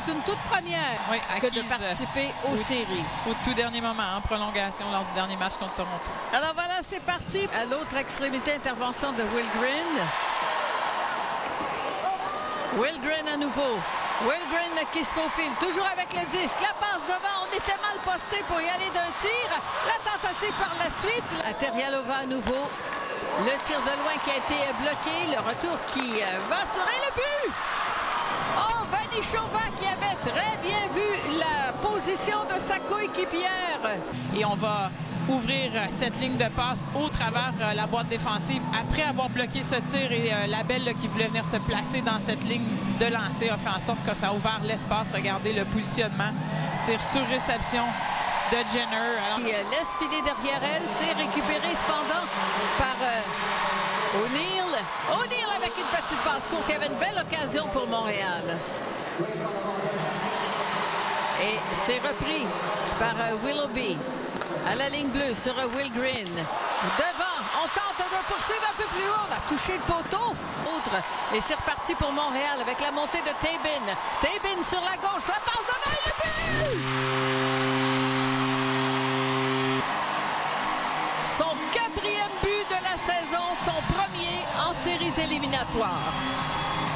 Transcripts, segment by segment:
c'est une toute première que de participer aux séries. Au tout dernier moment, en prolongation lors du dernier match contre Toronto. Alors voilà, c'est parti. À l'autre extrémité, intervention de Will Green. Will Green à nouveau. Will Green qui se faufile, toujours avec le disque. La passe devant, on était mal posté pour y aller d'un tir. La tentative par la suite. La Terrialova à nouveau. Le tir de loin qui a été bloqué. Le retour qui va assurer le but. Oh, Vanichova qui avait très bien vu la position de sa coéquipière. Et on va ouvrir cette ligne de passe au travers la boîte défensive après avoir bloqué ce tir et Labelle qui voulait venir se placer dans cette ligne de lancer a fait en sorte que ça a ouvert l'espace. Regardez le positionnement. Tir sur réception de Jenner. Alors... Il laisse filer derrière elle. C'est récupéré cependant par O'Neill. O'Neill avec une petite passe courte. Il y avait une belle occasion pour Montréal. Et c'est repris par Willoughby. À la ligne bleue sur Will Green. Devant, on tente de poursuivre un peu plus haut. On a touché le poteau. Autre. Et c'est reparti pour Montréal avec la montée de Tabin. Tabin sur la gauche. La passe devant le but! Son 4e but de la saison. Son premier en séries éliminatoires.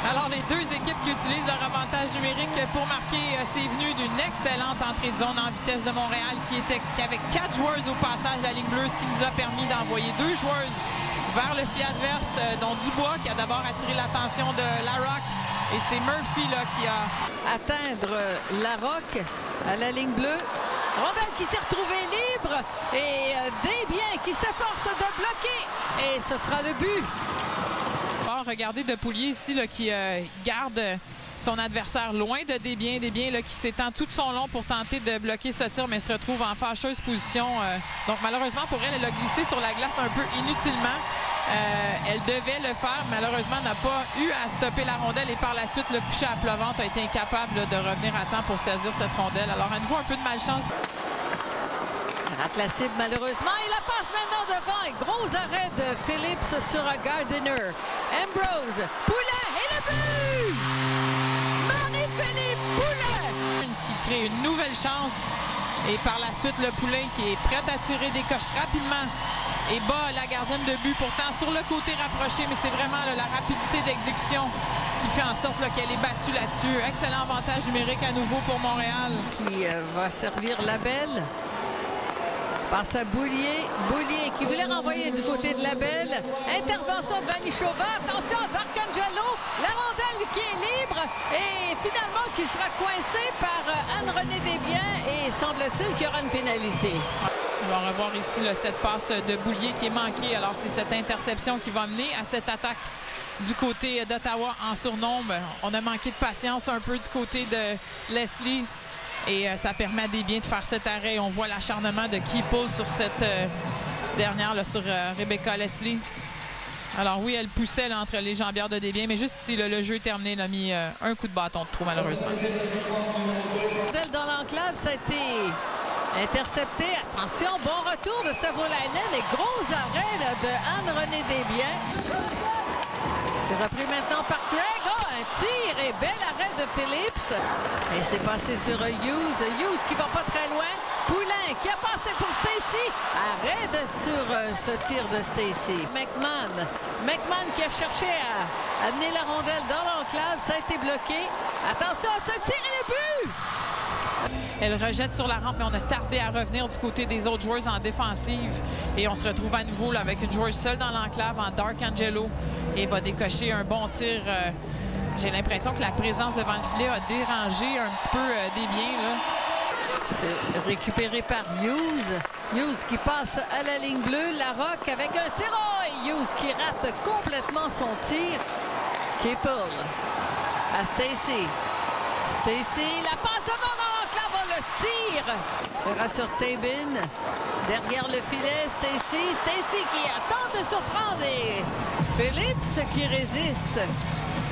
Alors, les deux équipes qui utilisent leur avantage numérique pour marquer, c'est venu d'une excellente entrée de zone en vitesse de Montréal qui avait 4 joueurs au passage de la ligne bleue, ce qui nous a permis d'envoyer 2 joueurs vers le filet adverse, dont Dubois qui a d'abord attiré l'attention de Larocque. Et c'est Murphy là, qui a... Atteindre Larocque à la ligne bleue. Rondelle qui s'est retrouvée libre et Desbiens qui s'efforce de bloquer. Et ce sera le but. Regardez Depoulier ici là, qui garde son adversaire loin de Desbiens. Desbiens là, qui s'étend tout son long pour tenter de bloquer ce tir, mais se retrouve en fâcheuse position. Donc malheureusement pour elle, elle a glissé sur la glace un peu inutilement. Elle devait le faire, malheureusement n'a pas eu à stopper la rondelle et par la suite le coucher à plat ventre a été incapable de revenir à temps pour saisir cette rondelle. Alors à nouveau un peu de malchance. Rate la cible malheureusement et la passe maintenant devant. Et gros arrêt de Phillips sur Gardiner. Ambrose, Poulet et le but! Marie-Philippe Poulet! Ce qui crée une nouvelle chance. Et par la suite, le Poulain qui est prêt à tirer des coches rapidement et bat la gardienne de but. Pourtant, sur le côté rapproché, mais c'est vraiment là, la rapidité d'exécution qui fait en sorte qu'elle est battue là-dessus. Excellent avantage numérique à nouveau pour Montréal. Qui va servir Labelle. Passe à Boulier. Boulier qui voulait renvoyer du côté de Labelle. Intervention de Vanichova. Attention à D'Arcangelo. La rondelle qui est libre. Et finalement qui sera coincée par Anne-Renée Desbiens. Et semble-t-il qu'il y aura une pénalité. On va revoir ici là, cette passe de Boulier qui est manquée. Alors c'est cette interception qui va mener à cette attaque du côté d'Ottawa en surnombre. On a manqué de patience un peu du côté de Leslie. Et ça permet à Desbiens de faire cet arrêt. On voit l'acharnement de Keeple sur cette dernière, là, sur Rebecca Leslie. Alors oui, elle poussait là, entre les jambières de Desbiens, mais juste ici, là, le jeu est terminé. Elle a mis un coup de bâton de trop, malheureusement. Dans l'enclave, ça a été intercepté. Attention, bon retour de Savolainen et gros arrêt là, de Anne-Renée Desbiens. C'est repris maintenant par Craig. Oh, un tir et bel arrêt de Phillips. Et c'est passé sur Hughes. Hughes qui va pas très loin. Poulain qui a passé pour Stacy. Arrêt sur ce tir de Stacy. McMahon qui a cherché à amener la rondelle dans l'enclave. Ça a été bloqué. Attention à ce tir et le but! Elle rejette sur la rampe, mais on a tardé à revenir du côté des autres joueuses en défensive. Et on se retrouve à nouveau là, avec une joueuse seule dans l'enclave en D'Arcangelo. Et va décocher un bon tir. J'ai l'impression que la présence devant le filet a dérangé un petit peu Desbiens. C'est récupéré par Hughes. Hughes qui passe à la ligne bleue. Larocque avec un tir. Oh, et Hughes qui rate complètement son tir. Keeple à Stacy. Stacy, la passe devant dans l'enclave. Oh, le tir. Sera sur Tabin. Derrière le filet, Stacy. Stacy qui tente de surprendre et Phillips qui résiste.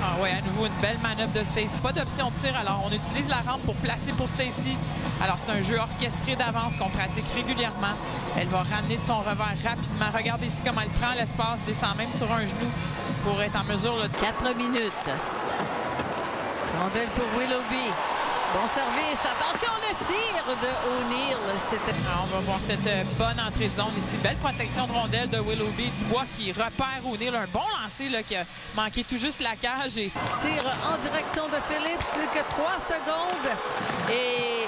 Ah ouais, à nouveau une belle manœuvre de Stacy. Pas d'option de tir, alors on utilise la rampe pour placer pour Stacy. Alors c'est un jeu orchestré d'avance qu'on pratique régulièrement. Elle va ramener de son revers rapidement. Regardez ici comment elle prend l'espace, descend même sur un genou pour être en mesure de... 4 minutes. Rondelle pour Willoughby. Bon service. Attention, le tir de O'Neill. On va voir cette bonne entrée de zone ici. Belle protection de rondelle de Willoughby. Dubois qui repère O'Neill. Un bon lancer là, qui a manqué tout juste la cage. Et... Tire en direction de Phillips. Plus que 3 secondes. Et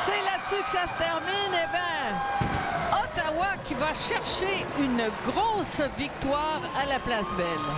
c'est là-dessus que ça se termine. Eh bien, Ottawa qui va chercher une grosse victoire à la Place Belle.